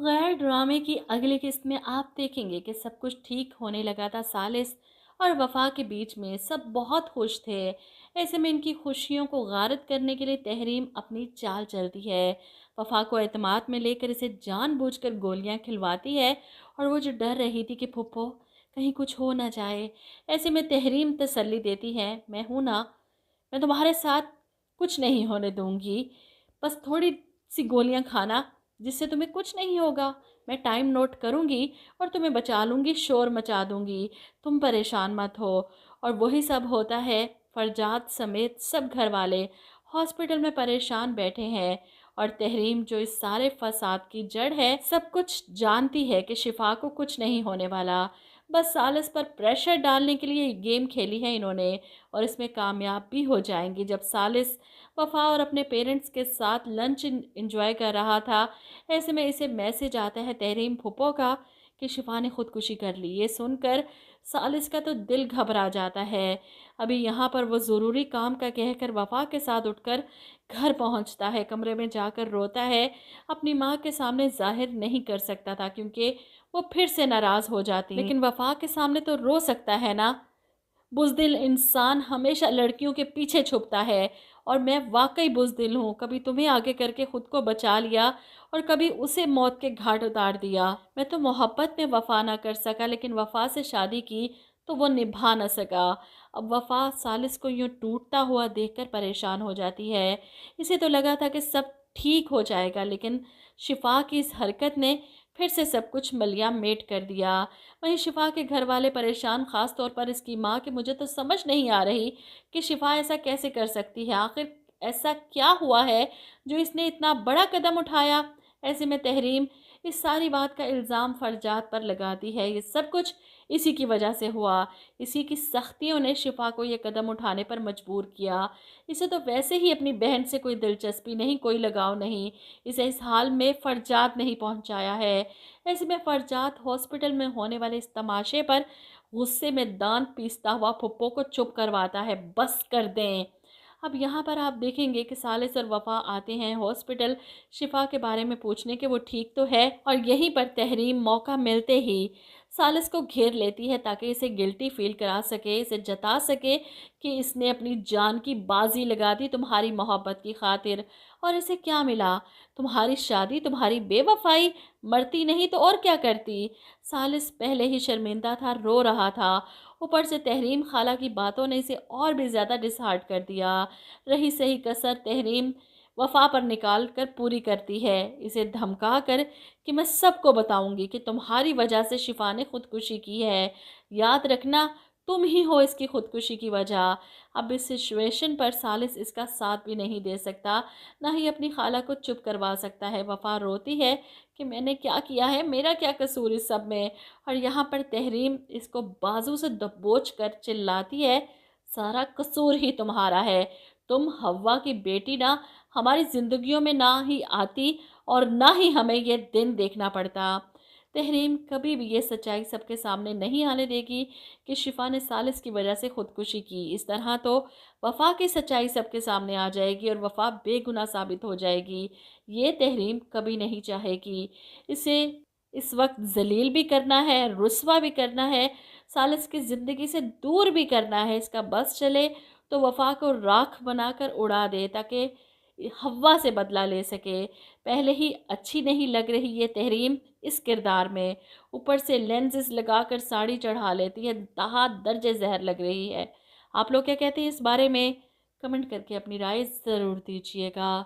غیر ڈرامے کی اگلی قسط میں آپ دیکھیں گے کہ سب کچھ ٹھیک ہونے لگا تھا۔ سالس اور وفا کے بیچ میں سب بہت خوش تھے۔ ایسے میں ان کی خوشیوں کو غارت کرنے کے لیے تحریم اپنی چال چلتی ہے۔ وفا کو اعتماد میں لے کر اسے جان بوجھ کر گولیاں کھلواتی ہے، اور وہ جو ڈر رہی تھی کہ پھپھو کہیں کچھ ہو نہ جائے، ایسے میں تحریم تسلی دیتی ہے، میں ہوں نا، میں تمہارے ساتھ کچھ نہیں ہونے دوں گی، بس تھوڑی سی گولیاں کھانا جس سے تمہیں کچھ نہیں ہوگا، میں ٹائم نوٹ کروں گی اور تمہیں بچا لوں گی، شور مچا دوں گی، تم پریشان مت ہو۔ اور وہی سب ہوتا ہے۔ فرجاد سمیت سب گھر والے ہاسپٹل میں پریشان بیٹھے ہیں، اور تحریم جو اس سارے فساد کی جڑ ہے سب کچھ جانتی ہے کہ شفا کو کچھ نہیں ہونے والا۔ بس سالس پر پریشر ڈالنے کے لیے گیم کھیلی ہے انہوں نے، اور اس میں کامیاب بھی ہو جائیں گی۔ جب سالس وفا اور اپنے پیرنٹس کے ساتھ لنچ انجوائے کر رہا تھا، ایسے میں اسے میسج آتا ہے تحریم پھپھو کا کہ شفا نے خودکشی کر لی۔ یہ سن کر سالس کا تو دل گھبرا جاتا ہے۔ ابھی یہاں پر وہ ضروری کام کا کہہ کر وفا کے ساتھ اٹھ کر گھر پہنچتا ہے، کمرے میں جا کر روتا ہے۔ اپنی ماں کے سامنے ظاہر نہیں کر سکتا تھا کیونکہ وہ پھر سے ناراض ہو جاتی، لیکن وفا کے سامنے تو رو سکتا ہے نا۔ بزدل انسان ہمیشہ لڑکیوں کے پیچھے چھپتا ہے، اور میں واقعی بزدل ہوں، کبھی تمہیں آگے کر کے خود کو بچا لیا اور کبھی اسے موت کے گھاٹ اتار دیا۔ میں تو محبت میں وفا نہ کر سکا، لیکن وفا سے شادی کی تو وہ نبھا نہ سکا۔ اب وفا سالس کو یوں ٹوٹتا ہوا دیکھ کر پریشان ہو جاتی ہے۔ اسے تو لگا تھا کہ سب ٹھیک ہو جائے گا، لیکن شفا کی اس حرکت نے پھر سے سب کچھ ملیا میٹ کر دیا۔ وہیں شفا کے گھر والے پریشان، خاص طور پر اس کی ماں، کہ مجھے تو سمجھ نہیں آ رہی کہ شفا ایسا کیسے کر سکتی ہے، آخر ایسا کیا ہوا ہے جو اس نے اتنا بڑا قدم اٹھایا۔ ایسے میں تحریم اس ساری بات کا الزام فرجاد پر لگاتی ہے، یہ سب کچھ اسی کی وجہ سے ہوا، اسی کی سختیوں نے شفا کو یہ قدم اٹھانے پر مجبور کیا۔ اسے تو ویسے ہی اپنی بہن سے کوئی دلچسپی نہیں، کوئی لگاؤ نہیں، اسے اس حال میں فرجاد نہیں پہنچایا ہے۔ ایسے میں فرجاد ہاسپٹل میں ہونے والے اس تماشے پر غصے میں دانت پیستا ہوا پھپھو کو چپ کرواتا ہے، بس کر دیں۔ اب یہاں پر آپ دیکھیں گے کہ سالس اور وفا آتے ہیں ہاسپٹل شفا کے بارے میں پوچھنے کہ وہ ٹھیک تو ہے، اور یہیں پر تحریم موقع ملتے ہی سالس کو گھیر لیتی ہے تاکہ اسے گلٹی فیل کرا سکے، اسے جتا سکے کہ اس نے اپنی جان کی بازی لگا دی تمہاری محبت کی خاطر، اور اسے کیا ملا؟ تمہاری شادی، تمہاری بے وفائی، مرتی نہیں تو اور کیا کرتی؟ سالس پہلے ہی شرمندہ تھا، رو رہا تھا، اوپر سے تحریم خالہ کی باتوں نے اسے اور بھی زیادہ ڈس ہارٹ کر دیا۔ رہی صحیح کسر تحریم وفا پر نکال کر پوری کرتی ہے، اسے دھمکا کر کہ میں سب کو بتاؤں گی کہ تمہاری وجہ سے شفا نے خودکشی کی ہے، یاد رکھنا تم ہی ہو اس کی خودکشی کی وجہ۔ اب اس سچویشن پر سالس اس کا ساتھ بھی نہیں دے سکتا، نہ ہی اپنی خالہ کو چپ کروا سکتا ہے۔ وفا روتی ہے کہ میں نے کیا کیا ہے، میرا کیا قصور اس سب میں؟ اور یہاں پر تحریم اس کو بازو سے دبوچ کر چلاتی ہے، سارا قصور ہی تمہارا ہے، تم حوا کی بیٹی نہ ہماری زندگیوں میں نہ ہی آتی اور نہ ہی ہمیں یہ دن دیکھنا پڑتا۔ تحریم کبھی بھی یہ سچائی سب کے سامنے نہیں آنے دے گی کہ شفا نے سالس کی وجہ سے خودکشی کی، اس طرح تو وفا کی سچائی سب کے سامنے آ جائے گی اور وفا بے گناہ ثابت ہو جائے گی۔ یہ تحریم کبھی نہیں چاہے گی، اسے اس وقت ذلیل بھی کرنا ہے، رسوا بھی کرنا ہے، سالس کی زندگی سے دور بھی کرنا ہے۔ اس کا بس چلے تو وفا کو راکھ بنا کر اڑا دے تاکہ حوا سے بدلہ لے سکے۔ پہلے ہی اچھی نہیں لگ رہی یہ تحریم اس کردار میں، اوپر سے لینزز لگا کر ساڑی چڑھا لیتی ہے، دہا درجے زہر لگ رہی ہے۔ آپ لوگ کیا کہتے ہیں اس بارے میں؟ کمنٹ کر کے اپنی رائے ضرور دیجیے گا۔